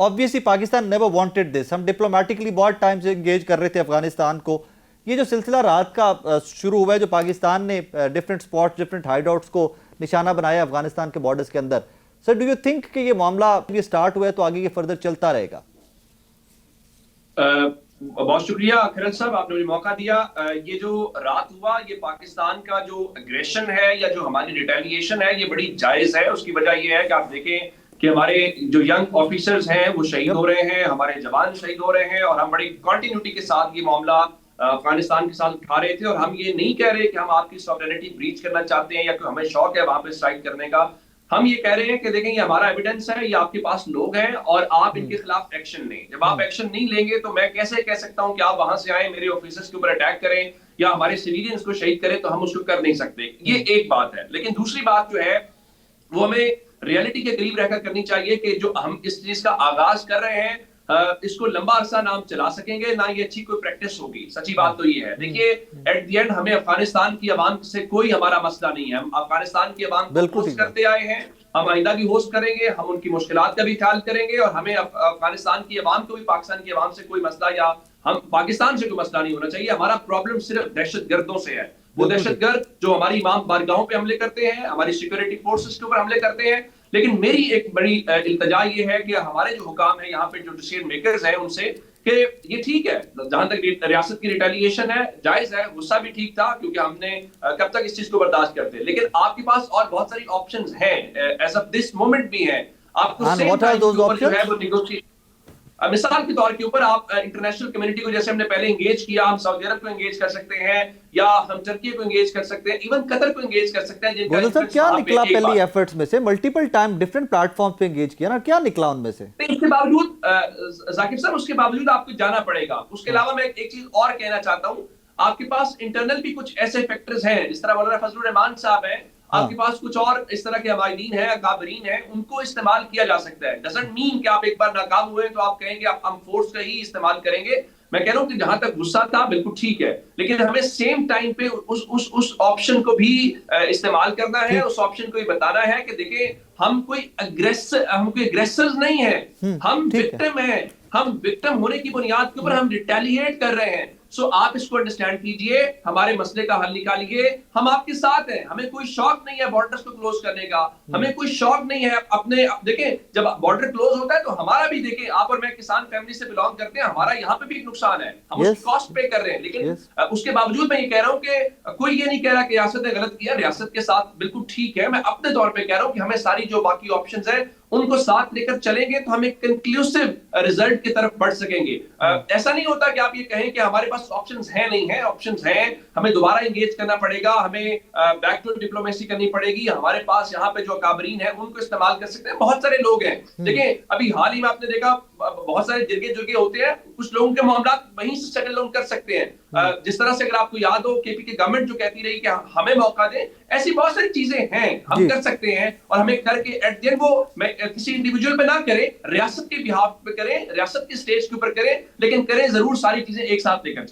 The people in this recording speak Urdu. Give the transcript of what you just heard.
obviously Pakistan never wanted this. ہم ڈپلومیٹکلی بہت ٹائم سے انگیج کر رہے تھے افغانستان کو. یہ جو سلسلہ رات کا شروع ہوا ہے جو پاکستان نے different spots different Hyde outs کو نشانہ بنایا افغانستان کے بارڈرز کے اندر, سر ڈو یو تھنک کہ یہ معاملہ یہ سٹارٹ ہوا ہے تو آگے یہ فردر چلتا رہے گا؟ بہت شکریہ کھرل صاحب, آپ نے مجھے موقع دیا. یہ جو رات ہوا یہ پاکستان کا جو اگریشن ہے یا جو ہماری ریٹیلیشن ہے یہ بڑی جائز ہے. اس کی وجہ یہ ہے کہ آپ دیکھیں کہ ہمارے جو ینگ آفیسرز ہیں وہ شہید ہو رہے ہیں, ہمارے جوان شہید ہو رہے ہیں, اور ہم بڑی کنٹینیوٹی کے ساتھ یہ معاملہ افغانستان کے ساتھ اٹھا رہے تھے. اور ہم یہ نہیں کہہ رہے کہ ہم آپ کی سوورینٹی بریچ کرنا چاہتے ہیں یا کہ ہمیں شوق ہے وہاں پہ اسٹرائک کرنے کا. ہم یہ کہہ رہے ہیں کہ دیکھیں یہ ہمارا ایویڈنس ہے, یہ آپ کے پاس لوگ ہیں اور آپ ان کے خلاف ایکشن لیں. جب آپ ایکشن نہیں لیں گے تو میں کیسے کہہ سکتا ہوں کہ آپ وہاں سے آئیں میرے آفیسرز کے اوپر اٹیک کریں یا ہمارے سیویلینز کو شہید کریں, تو ہم اس کو کر نہیں سکتے. یہ ایک بات ہے. لیکن دوسری بات جو ہے وہ ہمیں ریئلٹی کے قریب رہ کر کرنی چاہیے کہ جو ہم اس چیز کا آغاز کر رہے ہیں اس کو لمبا عرصہ نہ ہم چلا سکیں گے, نہ یہ اچھی کوئی پریکٹس ہوگی. سچی بات تو یہ ہے. دیکھیے ایٹ دی اینڈ ہمیں افغانستان کی عوام سے کوئی ہمارا مسئلہ نہیں ہے. ہم افغانستان کی عوام کو ہوسٹ کرتے آئے ہیں, ہم آئندہ بھی ہوسٹ کریں گے, ہم ان کی مشکلات کا بھی خیال کریں گے, اور ہمیں افغانستان کی عوام کو بھی پاکستان کی عوام سے کوئی مسئلہ یا ہم پاکستان سے کوئی مسئلہ نہیں ہونا چاہیے. ہمارا پرابلم صرف دہشت گردوں سے ہے. وہ دہشت گرد جو ہماری امام بارگاہوں پہ حملے کرتے ہیں, ہماری سیکورٹی فورسز کے اوپر حملے کرتے ہیں. لیکن میری ایک بڑی التجا یہ ہے کہ ہمارے جو حکام ہیں یہاں پہ جو ڈیسیژن میکرز ہیں ان سے کہ یہ ٹھیک ہے جہاں تک ریاست کی ریٹیلیشن ہے جائز ہے, غصہ بھی ٹھیک تھا کیونکہ ہم نے کب تک اس چیز کو برداشت کرتے, لیکن آپ کے پاس اور بہت ساری آپشنز ہیں ایز آف دس مومنٹ بھی ہیں. آپ کو سیم ٹائم کے اوپر جو ہے وہ نیگوشیٹ, مثال کے طور کے اوپر آپ انٹرنیشنل کمیونٹی کو جیسے ہم نے پہلے انگیج کیا, ہم سعودی عرب کو انگیج کر سکتے ہیں یا ہم ترکی کو انگیج کر سکتے ہیں, ایون قطر کو انگیج کر سکتے ہیں. جن کا صاحب کیا نکلا پہلی ایفرٹس میں سے؟ Multiple time different platforms پہ انگیج کیا نا, کیا نکلا ان میں سے؟ اس کے باوجود ذاکر صاحب اس کے باوجود آپ کو جانا پڑے گا. اس کے علاوہ میں ایک چیز اور کہنا چاہتا ہوں, آپ کے پاس انٹرنل بھی کچھ ایسے فیکٹرز ہیں جس طرح مولانا فضل الرحمان صاحب ہیں, آپ کے پاس کچھ اور اس طرح کے عوائدین ہیں, اکابرین ہیں, ان کو استعمال کیا جا سکتا ہے. ڈزنٹ مین کہ آپ ایک بار ناکام ہوئے تو آپ کہیں گے ہم فورس کا ہی استعمال کریں گے. میں کہہ رہا ہوں کہ جہاں تک غصہ تھا بالکل ٹھیک ہے, لیکن ہمیں سیم ٹائم پہ اس آپشن کو بھی استعمال کرنا ہے, اس آپشن کو یہ بتانا ہے کہ دیکھیں ہم کوئی اگریسرز نہیں ہیں, ہم وکٹم ہیں. ہم وکٹم ہونے کی بنیاد کے اوپر ہم ریٹیلیٹ کر رہے ہیں. سو آپ اس کو انڈرسٹینڈ کیجئے, ہمارے مسئلے کا حل نکالیے. ہم آپ کے ساتھ ہیں, ہمیں کوئی شوق نہیں ہے بارڈرز کو کلوز کرنے کا, ہمیں کوئی شوق نہیں ہے اپنے دیکھیں جب بارڈر کلوز ہوتا ہے تو ہمارا بھی دیکھیں, آپ اور میں کسان فیملی سے بلانگ کرتے ہیں, ہمارا یہاں پہ بھی ایک نقصان ہے, ہم اس کی کاسٹ پے کر رہے ہیں. لیکن اس کے باوجود میں یہ کہہ رہا ہوں کہ کوئی یہ نہیں کہہ رہا کہ ریاست نے غلط کیا, ریاست کے ساتھ بالکل ٹھیک ہے. میں اپنے طور پہ کہہ رہا ہوں کہ ہمیں ساری جو باقی آپشنز ہیں ان کو ساتھ لے کر چلیں گے تو ہم ایک کنکلوسو ریزلٹ کی طرف بڑھ سکیں گے. ایسا نہیں ہوتا کہ آپ یہ کہیں کہ ہمارے پاس آپشنز ہیں, نہیں ہیں, آپشنز ہیں. ہمیں دوبارہ انگیج کرنا پڑے گا, ہمیں بیک ٹو ڈپلومیسی کرنی پڑے گی. ہمارے پاس یہاں پہ جو اکابرین ہیں ان کو استعمال کر سکتے ہیں, بہت سارے لوگ ہیں. دیکھیں ابھی حال ہی میں آپ نے دیکھا بہت سارے جرگے ہوتے ہیں, کچھ لوگوں کے معاملات وہیں سے سیٹل ڈاؤن کر سکتے ہیں. جس طرح سے اگر آپ کو یاد ہو کے پی کی گورنمنٹ جو کہتی رہی کہ ہمیں موقع دیں, ایسی بہت ساری چیزیں ہیں ہم کر سکتے ہیں, اور ہمیں کر کے ایٹ دی اینڈ وہ کسی انڈیویجول پہ نہ کریں, ریاست کے بہاف پہ کریں, ریاست کے سٹیج کے اوپر کریں, لیکن کریں ضرور ساری چیزیں ایک ساتھ لے کر چلیں.